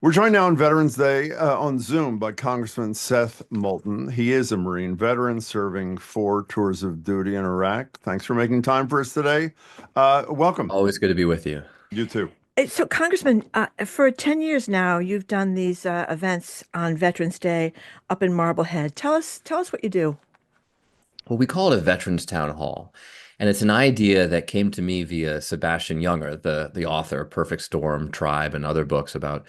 We're joined now on Veterans Day on Zoom by Congressman Seth Moulton. He is a Marine veteran serving 4 tours of duty in Iraq. Thanks for making time for us today. Welcome. Always good to be with you. You too. So, Congressman, for 10 years now, you've done these events on Veterans Day up in Marblehead. Tell us what you do. Well, we call it a Veterans Town Hall, and it's an idea that came to me via Sebastian Junger, the author of Perfect Storm, Tribe, and other books about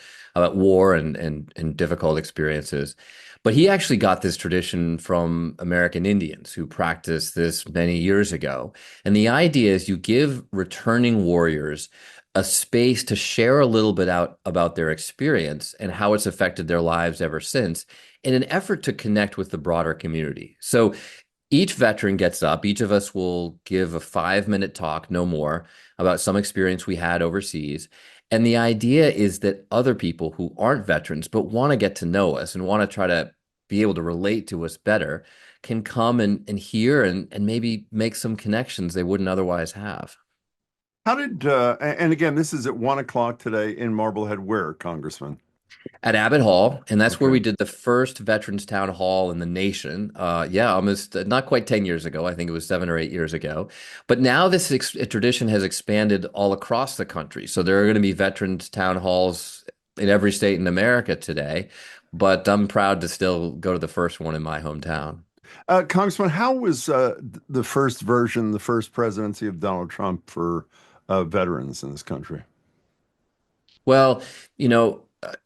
war and difficult experiences. But he actually got this tradition from American Indians who practiced this many years ago. And the idea is you give returning warriors a space to share a little bit out about their experience and how it's affected their lives ever since in an effort to connect with the broader community. So each veteran gets up, each of us will give a 5-minute talk, no more, about some experience we had overseas. And the idea is that other people who aren't veterans but want to get to know us and want to try to be able to relate to us better can come and hear and maybe make some connections they wouldn't otherwise have. And again, this is at 1 o'clock today in Marblehead, where, Congressman? At Abbott Hall, and that's where Okay. we did the first Veterans Town Hall in the nation. Yeah, almost not quite 10 years ago. I think it was 7 or 8 years ago. But now this tradition has expanded all across the country. So there are going to be Veterans Town Halls in every state in America today. But I'm proud to still go to the first one in my hometown. Congressman, how was the first version, the first presidency of Donald Trump for veterans in this country? Well,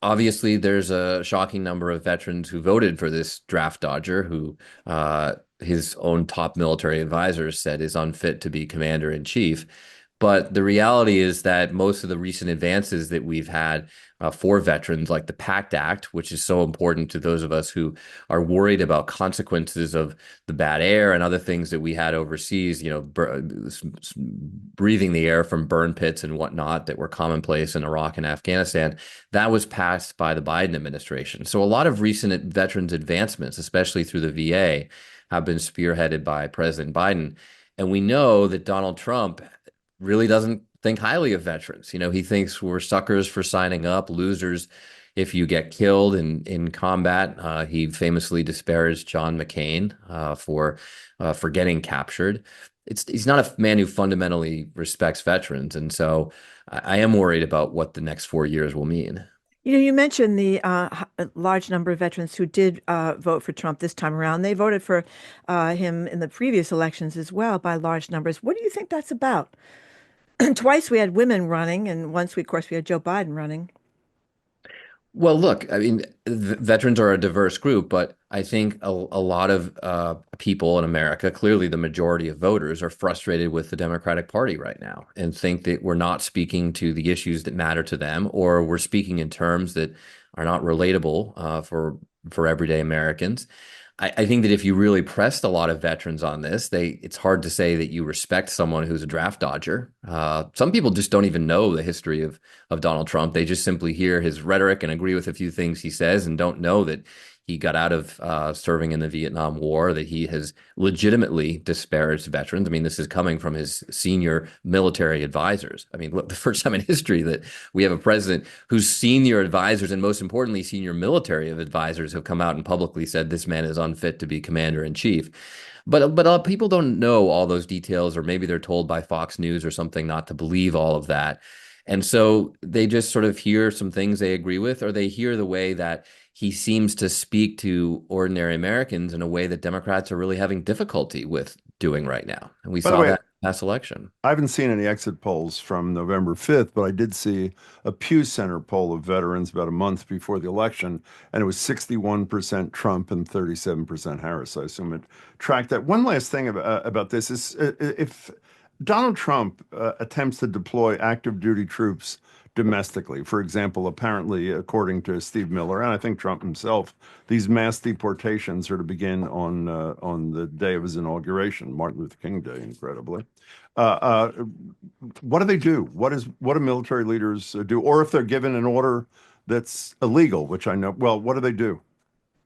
obviously there's a shocking number of veterans who voted for this draft dodger who his own top military advisors said is unfit to be commander in chief. But the reality is that most of the recent advances that we've had for veterans, like the PACT Act, which is so important to those of us who are worried about consequences of the bad air and other things that we had overseas, breathing the air from burn pits and whatnot that were commonplace in Iraq and Afghanistan, that was passed by the Biden administration. So a lot of recent veterans advancements, especially through the VA, have been spearheaded by President Biden. And we know that Donald Trump really doesn't think highly of veterans. He thinks we're suckers for signing up, losers if you get killed in combat. He famously disparaged John McCain for getting captured. He's not a man who fundamentally respects veterans, and so I am worried about what the next 4 years will mean. You mentioned the large number of veterans who did vote for Trump this time around. They voted for him in the previous elections as well by large numbers. What do you think that's about? Twice we had women running, and once, of course, we had Joe Biden running. Well, look, I mean, veterans are a diverse group, but I think a lot of people in America, clearly the majority of voters, are frustrated with the Democratic Party right now and think that we're not speaking to the issues that matter to them, or we're speaking in terms that are not relatable for everyday Americans. I think that if you really pressed a lot of veterans on this, it's hard to say that you respect someone who's a draft dodger. Some people just don't even know the history of Donald Trump. They just simply hear his rhetoric and agree with a few things he says and don't know that he got out of serving in the Vietnam War, that he has legitimately disparaged veterans. I mean, this is coming from his senior military advisors. I mean, look, the first time in history that we have a president whose senior advisors and most importantly, senior military advisors have come out and publicly said this man is unfit to be commander in chief. But people don't know all those details, or maybe they're told by Fox News or something not to believe all of that. And so they just sort of hear some things they agree with, or they hear the way that he seems to speak to ordinary Americans in a way that Democrats are really having difficulty with doing right now. And we By the saw way, that past election. I haven't seen any exit polls from November 5th, but I did see a Pew Center poll of veterans about a month before the election, and it was 61% Trump and 37% Harris. I assume it tracked that. One last thing about this is if Donald Trump attempts to deploy active duty troops domestically, for example, apparently, according to Steve Miller, and I think Trump himself, these mass deportations are to begin on the day of his inauguration, Martin Luther King Day, incredibly. Uh, uh, what do they do? What do military leaders do? Or if they're given an order that's illegal, which I know, well, what do they do?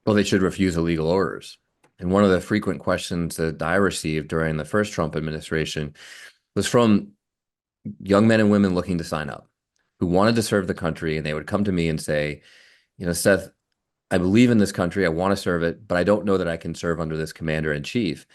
Well, they should refuse illegal orders. And one of the frequent questions that I received during the first Trump administration was from young men and women looking to sign up. who wanted to serve the country, and they would come to me and say, Seth, I believe in this country. I want to serve it, but I don't know that I can serve under this commander in chief.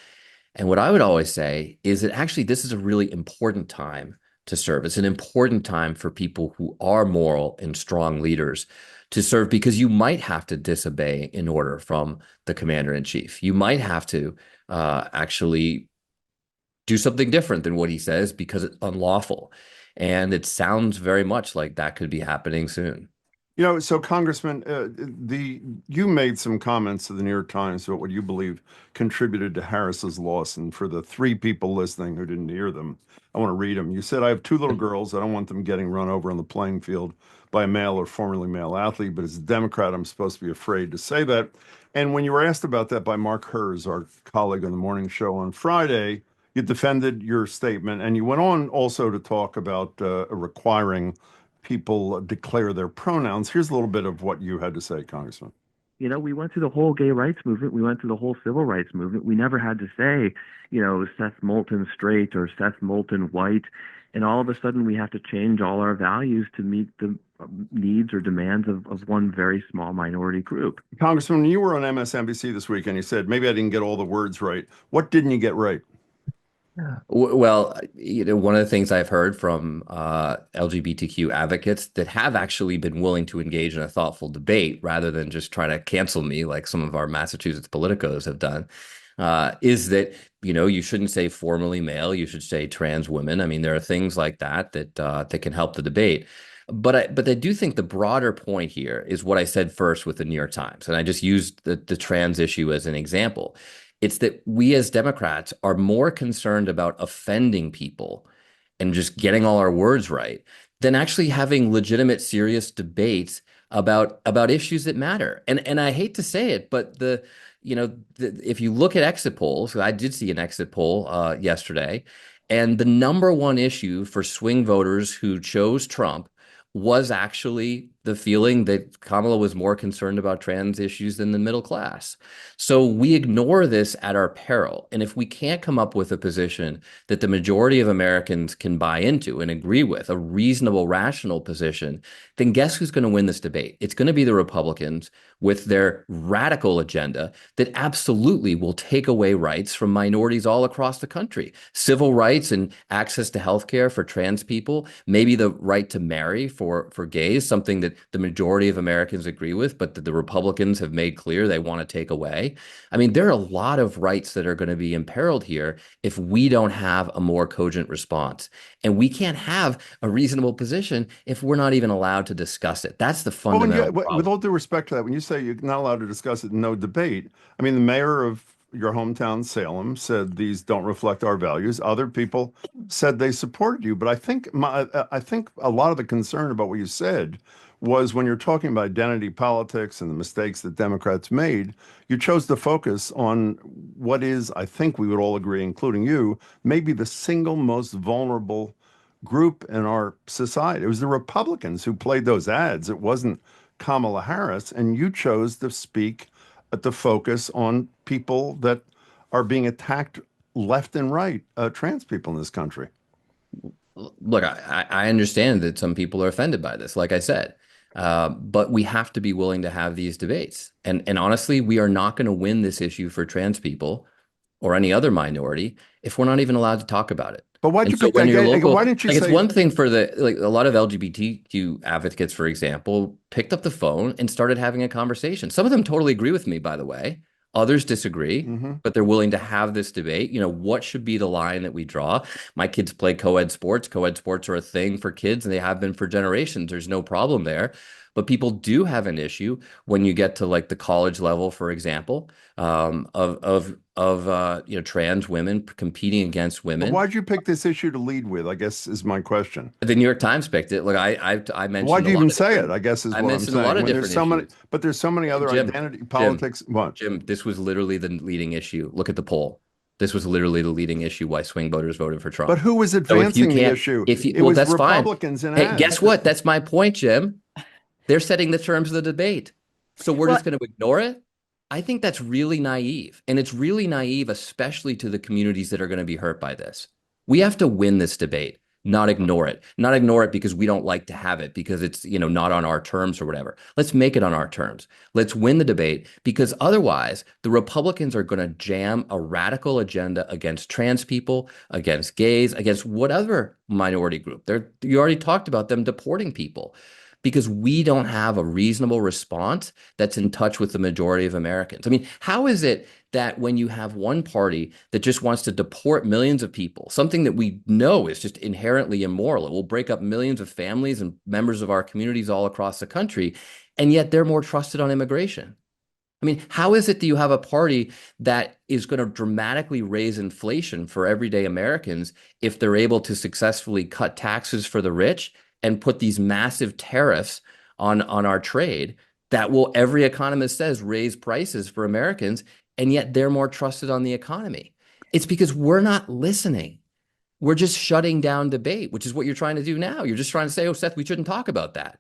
And what I would always say is that actually this is a really important time to serve. It's an important time for people who are moral and strong leaders to serve, because you might have to disobey an order from the commander in chief. You might have to actually do something different than what he says because it's unlawful. And it sounds very much like that could be happening soon. So Congressman, you made some comments to the New York Times about what you believe contributed to Harris's loss. And for the three people listening who didn't hear them, I want to read them. You said, "I have two little girls. I don't want them getting run over on the playing field by a male or formerly male athlete, but as a Democrat, I'm supposed to be afraid to say that." And when you were asked about that by Mark Hers, our colleague on the morning show on Friday, you defended your statement, and you went on also to talk about requiring people declare their pronouns. Here's a little bit of what you had to say, Congressman. We went through the whole gay rights movement. We went through the whole civil rights movement. We never had to say, Seth Moulton straight or Seth Moulton white. And all of a sudden, we have to change all our values to meet the needs or demands of one very small minority group. Congressman, you were on MSNBC this week and you said, maybe I didn't get all the words right. What didn't you get right? Well, one of the things I've heard from LGBTQ advocates that have actually been willing to engage in a thoughtful debate rather than just try to cancel me like some of our Massachusetts politicos have done, is that, you shouldn't say formerly male, you should say trans women. I mean, there are things like that that can help the debate. But I do think the broader point here is what I said first with the New York Times, and I just used the trans issue as an example. It's that we as Democrats are more concerned about offending people and just getting all our words right than actually having legitimate, serious debates about issues that matter. And I hate to say it, but if you look at exit polls, I did see an exit poll yesterday, and the number one issue for swing voters who chose Trump was actually the feeling that Kamala was more concerned about trans issues than the middle class. So we ignore this at our peril. And if we can't come up with a position that the majority of Americans can buy into and agree with, a reasonable, rational position, then guess who's going to win this debate? It's going to be the Republicans with their radical agenda that absolutely will take away rights from minorities all across the country. Civil rights and access to health care for trans people, maybe the right to marry for gays, something that the majority of Americans agree with, but that the Republicans have made clear they want to take away. I mean, there are a lot of rights that are going to be imperiled here if we don't have a more cogent response. And we can't have a reasonable position if we're not even allowed to discuss it. That's the fundamental problem. With all due respect to that, when you say you're not allowed to discuss it, no debate, I mean, the mayor of your hometown, Salem, said these don't reflect our values. Other people said they supported you. But I think a lot of the concern about what you said was when you're talking about identity politics and the mistakes that Democrats made, you chose to focus on what is, I think we would all agree, including you, maybe the single most vulnerable group in our society. It was the Republicans who played those ads. It wasn't Kamala Harris. And you chose to speak at the focus on people that are being attacked left and right, trans people in this country. Look, I understand that some people are offended by this, like I said. But we have to be willing to have these debates. And honestly, we are not going to win this issue for trans people or any other minority if we're not even allowed to talk about it. But why'd you pick when that? you're local, Why didn't you say it's one thing for a lot of LGBTQ advocates, for example, picked up the phone and started having a conversation. Some of them totally agree with me, by the way. Others disagree, but they're willing to have this debate. What should be the line that we draw? My kids play co-ed sports. Co-ed sports are a thing for kids, and they have been for generations. There's no problem there. But people do have an issue when you get to like the college level, for example, of trans women competing against women. But why'd you pick this issue to lead with, I guess is my question. The New York Times picked it. Look, I mentioned. Why'd you even say it? I guess is what I'm mentioned a lot saying. of different issues. But there's so many other identity politics. What? Jim, this was literally the leading issue. Look at the poll. This was literally the leading issue why swing voters voted for Trump. But who was advancing the issue? It was that's Republicans fine. in Hey, ads. guess what? That's my point, Jim. They're setting the terms of the debate. So we're just going to ignore it? I think that's really naive. And it's really naive, especially to the communities that are going to be hurt by this. We have to win this debate. not ignore it. Not ignore it because we don't like to have it, because it's, not on our terms or whatever. Let's make it on our terms. Let's win the debate, because otherwise the Republicans are going to jam a radical agenda against trans people, against gays, against whatever minority group. You already talked about them deporting people, because we don't have a reasonable response that's in touch with the majority of Americans. I mean, how is it that when you have one party that just wants to deport millions of people, something that we know is just inherently immoral, it will break up millions of families and members of our communities all across the country, and yet they're more trusted on immigration? I mean, how is it that you have a party that is going to dramatically raise inflation for everyday Americans if they're able to successfully cut taxes for the rich and put these massive tariffs on our trade that will, every economist says, raise prices for Americans, and yet they're more trusted on the economy? It's because we're not listening. We're just shutting down debate, which is what you're trying to do now. You're just trying to say, oh, Seth, we shouldn't talk about that.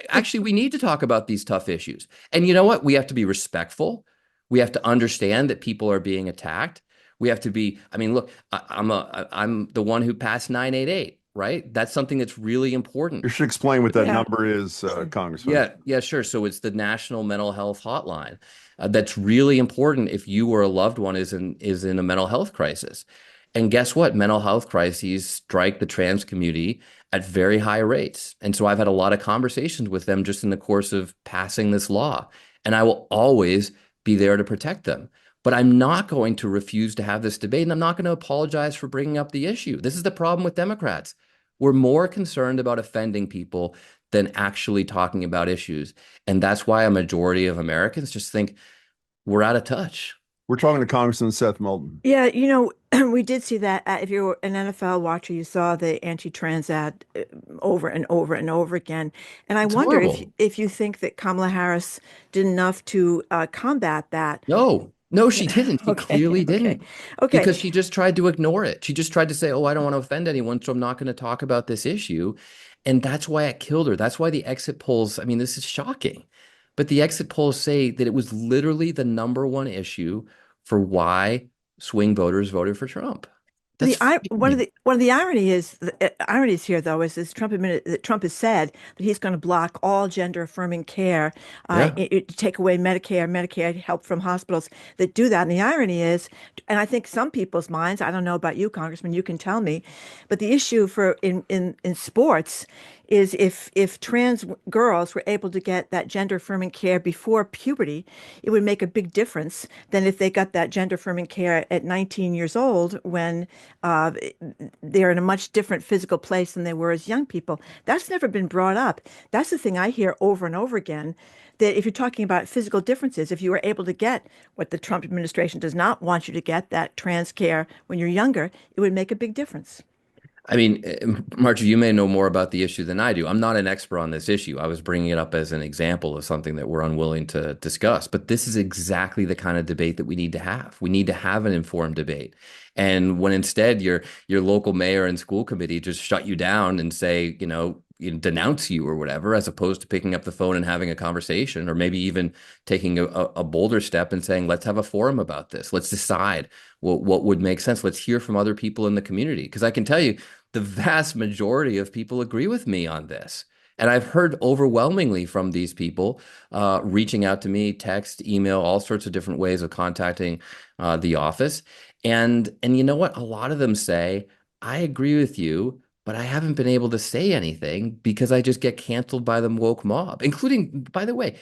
Actually, we need to talk about these tough issues. And you know what? We have to be respectful. We have to understand that people are being attacked. We have to be, I mean, look, I'm the one who passed 988, right? That's something that's really You important. should explain what that Yeah. number is, Congressman. Yeah, sure. So it's the National Mental Health Hotline. That's really important if you or a loved one is in a mental health crisis. And guess what? Mental health crises strike the trans community at very high rates. And so I've had a lot of conversations with them just in the course of passing this law. And I will always be there to protect them. But I'm not going to refuse to have this debate, and I'm not going to apologize for bringing up the issue. This is the problem with Democrats. We're more concerned about offending people than actually talking about issues. And that's why a majority of Americans just think we're out of touch. We're talking to Congressman Seth Moulton. Yeah, we did see that. If you're an NFL watcher, you saw the anti-trans ad over and over and over again. And I It's wonder if horrible. if you think that Kamala Harris did enough to combat that. No, she didn't. She Okay, clearly okay, didn't, okay. because she just tried to ignore it. She just tried to say, oh, I don't want to offend anyone, so I'm not going to talk about this issue. And that's why it killed her. That's why the exit polls, I mean, this is shocking, but the exit polls say that it was literally the number one issue for why swing voters voted for Trump. That's frightening. One of the ironies here though is this that Trump has said that he's going to block all gender affirming care, Yeah. take away Medicaid help from hospitals that do that. And the irony is, and I think some people's minds, I don't know about you, Congressman, you can tell me, but the issue for in sports is if trans girls were able to get that gender affirming care before puberty, it would make a big difference than if they got that gender affirming care at 19 years old when uh, they're in a much different physical place than they were as young people. That's never been brought up. That's the thing I hear over and over again. That if you're talking about physical differences, if you were able to get what the Trump administration does not want you to get, that trans care when you're younger, it would make a big difference. I mean, Margie, you may know more about the issue than I do. I'm not an expert on this issue. I was bringing it up as an example of something that we're unwilling to discuss. But this is exactly the kind of debate that we need to have. We need to have an informed debate. And when instead your local mayor and school committee just shut you down and say, denounce you or whatever, as opposed to picking up the phone and having a conversation, or maybe even taking a bolder step and saying, let's have a forum about this. Let's decide what would make sense. Let's hear from other people in the community. Because I can tell you, the vast majority of people agree with me on this. And I've heard overwhelmingly from these people reaching out to me, text, email, all sorts of different ways of contacting the office. And you know what? A lot of them say, I agree with you, but I haven't been able to say anything because I just get canceled by the woke mob, including, by the way,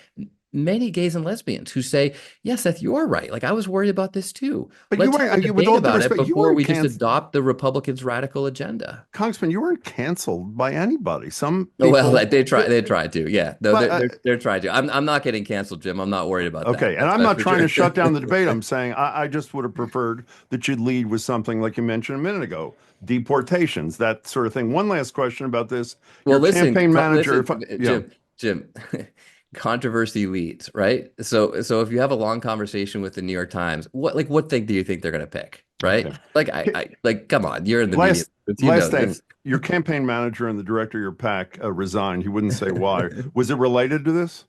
many gays and lesbians who say, yes, Seth, you're right. Like, I was worried about this too. But Let's have a with debate all due about it respect, you before weren't we just canceled. adopt the Republicans' radical agenda. Congressman, you weren't canceled by anybody. Some Oh, well, people, they tried to. Yeah. No, but they're trying to. I'm not getting canceled, Jim. I'm not worried about that. okay, and I'm That's not for trying to sure. shut down the debate. I'm saying I just would have preferred that you'd lead with something like you mentioned a minute ago, deportations, that sort of thing. One last question about this. Well, Your listen, campaign manager, yeah, Jim, controversy leads, right? So if you have a long conversation with the New York Times, what thing do you think they're going to pick? right? Okay. Like, come on, you're in the media. Last You last know thing, this. your campaign manager and the director of your PAC resigned. He wouldn't say why. Was it related to this?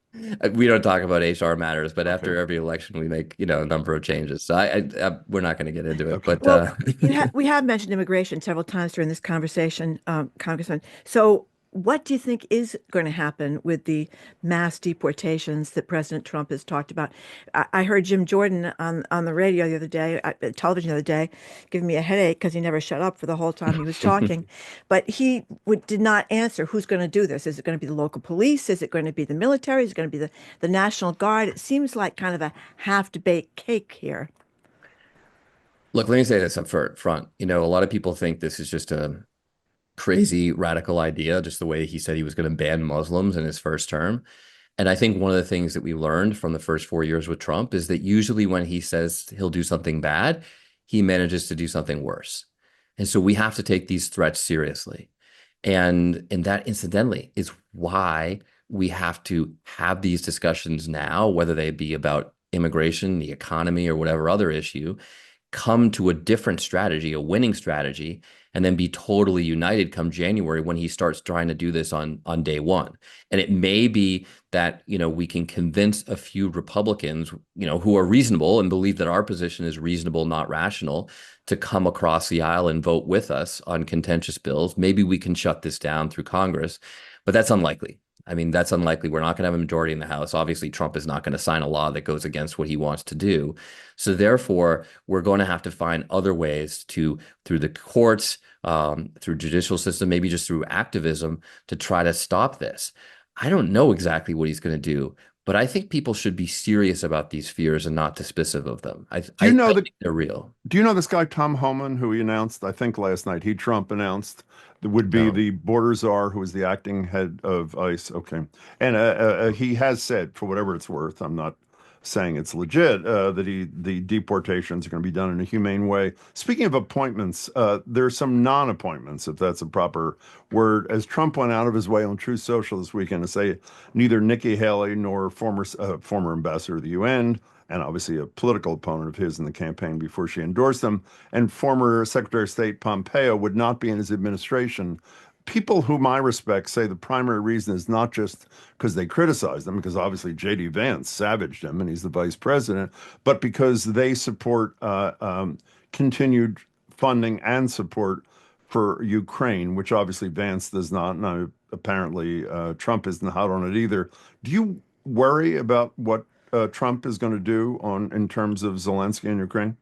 We don't talk about HR matters, but Okay. after every election, we make, a number of changes. So we're not going to get into it, Okay. but Well, we have mentioned immigration several times during this conversation, Congressman. So, what do you think is going to happen with the mass deportations that President Trump has talked about? I heard Jim Jordan on the radio the other day, television the other day, giving me a headache because he never shut up for the whole time he was talking. But he did not answer who's going to do this. Is it going to be the local police? Is it going to be the military? Is it going to be the National Guard? It seems like kind of a half-baked cake here. look, let me say this up front. A lot of people think this is just a crazy radical idea, just the way he said he was going to ban Muslims in his first term. And I think one of the things that we learned from the first 4 years with Trump is that usually when he says he'll do something bad, he manages to do something worse. And so we have to take these threats seriously. And that incidentally is why we have to have these discussions now, whether they be about immigration, the economy, or whatever other issue, come to a different strategy, a winning strategy, and then be totally united come January when he starts trying to do this on day one. And it may be that, we can convince a few Republicans, who are reasonable and believe that our position is reasonable, not rational, to come across the aisle and vote with us on contentious bills. Maybe we can shut this down through Congress, but that's unlikely. I mean, that's unlikely. We're not going to have a majority in the House. Obviously, Trump is not going to sign a law that goes against what he wants to do. So therefore, we're going to have to find other ways through the courts, through judicial system, maybe just through activism, to try to stop this. I don't know exactly what he's going to do, but I think people should be serious about these fears and not dismissive of them. I Do you know think that? they're real. Do you know this guy Tom Homan, who he announced? I think last night Trump announced that would be No. the border czar, who is the acting head of ICE. Okay, and he has said, for whatever it's worth, I'm not saying it's legit, that the deportations are going to be done in a humane way. Speaking of appointments, there's some non-appointments, if that's a proper word, as Trump went out of his way on Truth Social this weekend to say neither Nikki Haley nor former ambassador of the UN, and obviously a political opponent of his in the campaign before she endorsed him, and former Secretary of State Pompeo would not be in his administration. People whom I respect say the primary reason is not just because they criticize them, because obviously J.D. Vance savaged him and he's the vice president, but because they support continued funding and support for Ukraine, which obviously Vance does not. And apparently Trump isn't hot on it either. Do you worry about what Trump is going to do in terms of Zelensky and Ukraine?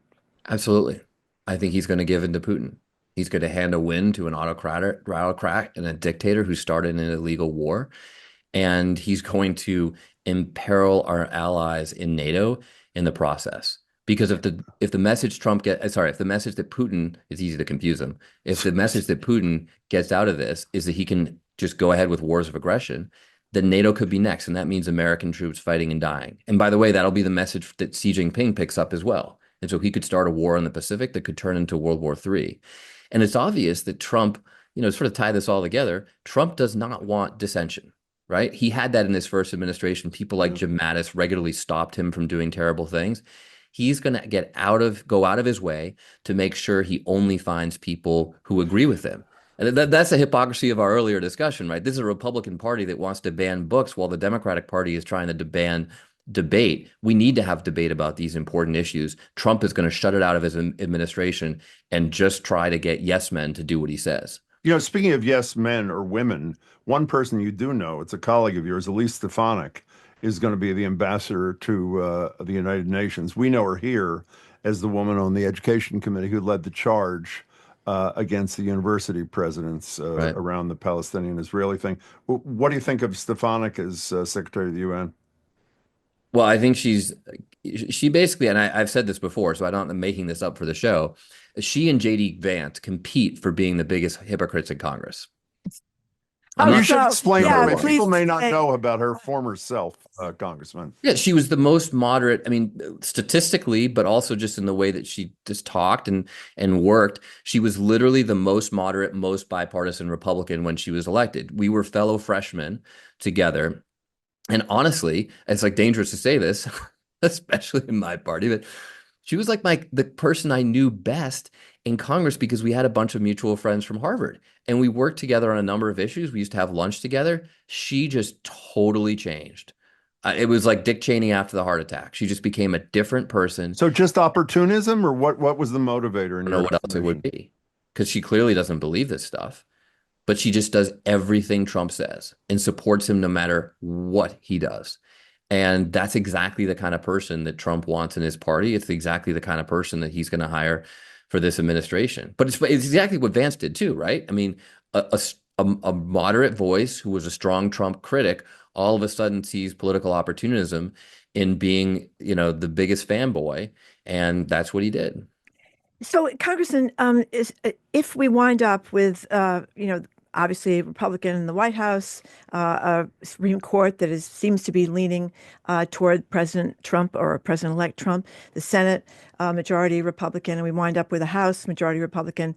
Absolutely. I think he's going to give in to Putin. He's going to hand a win to an autocrat and a dictator who started an illegal war. And he's going to imperil our allies in NATO in the process. Because if the message if the message that Putin, it's easy to confuse him. If the message that Putin gets out of this is that he can just go ahead with wars of aggression, then NATO could be next. And that means American troops fighting and dying. And by the way, that'll be the message that Xi Jinping picks up as well. And so he could start a war in the Pacific that could turn into World War III. And it's obvious that Trump, sort of tie this all together, Trump does not want dissension, right? He had that in his first administration. People like Jim Mattis regularly stopped him from doing terrible things. He's going to go out of his way to make sure he only finds people who agree with him. And that's the hypocrisy of our earlier discussion, right? This is a Republican Party that wants to ban books while the Democratic Party is trying to ban debate. We need to have debate about these important issues. Trump is going to shut it out of his administration and just try to get yes men to do what he says. Speaking of yes men or women, one person you do know, it's a colleague of yours, Elise Stefanik, is going to be the ambassador to the United Nations. We know her here as the woman on the education committee who led the charge against the university presidents Right. around the Palestinian-Israeli thing. What do you think of Stefanik as Secretary of the UN? Well, I think she basically, and I've said this before, so I'm making this up for the show. She and JD Vance compete for being the biggest hypocrites in Congress. I'm Oh, You not should so explain yeah, her. why. People please may not say, know about her former self, Congressman. Yeah, she was the most moderate. I mean, statistically, but also just in the way that she just talked and worked. She was literally the most moderate, most bipartisan Republican when she was elected. We were fellow freshmen together. And honestly, it's like dangerous to say this, especially in my party, but She was like the person I knew best in Congress because we had a bunch of mutual friends from Harvard and we worked together on a number of issues. We used to have lunch together. She just totally changed. It was like Dick Cheney after the heart attack. She just became a different person. So just opportunism, or what was the motivator in I don't your know what else it would estimation? be because she clearly doesn't believe this stuff, but she just does everything Trump says and supports him no matter what he does. And that's exactly the kind of person that Trump wants in his party. It's exactly the kind of person that he's going to hire for this administration. But it's exactly what Vance did too, right? I mean, a moderate voice who was a strong Trump critic all of a sudden sees political opportunism in being, the biggest fanboy, and that's what he did. So, Congressman, if we wind up with, obviously a Republican in the White House, a Supreme Court that seems to be leaning toward President Trump or President-elect Trump, the Senate majority Republican, and we wind up with a House majority Republican,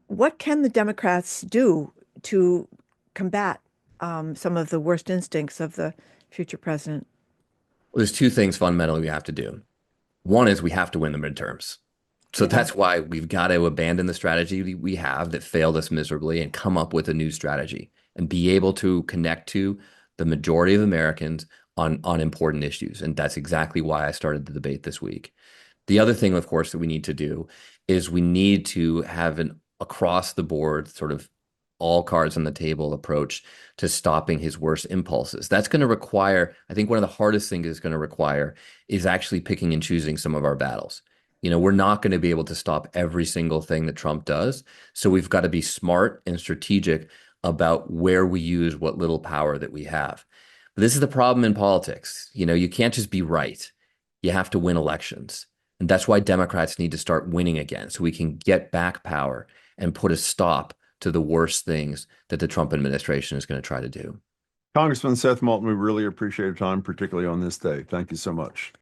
what can the Democrats do to combat some of the worst instincts of the future president? Well, there's two things fundamentally we have to do. One is we have to win the midterms. So Yeah. that's why we've got to abandon the strategy we have that failed us miserably and come up with a new strategy and be able to connect to the majority of Americans on important issues. And that's exactly why I started the debate this week. The other thing, of course, that we need to do is we need to have an across the board sort of all cards on the table approach to stopping his worst impulses. That's going to require, I think one of the hardest things it's going to require is actually picking and choosing some of our battles. We're not going to be able to stop every single thing that Trump does. So we've got to be smart and strategic about where we use what little power that we have. This is the problem in politics. You can't just be right. You have to win elections. And that's why Democrats need to start winning again so we can get back power and put a stop to the worst things that the Trump administration is going to try to do. Congressman Seth Moulton, we really appreciate your time, particularly on this day. Thank you so much.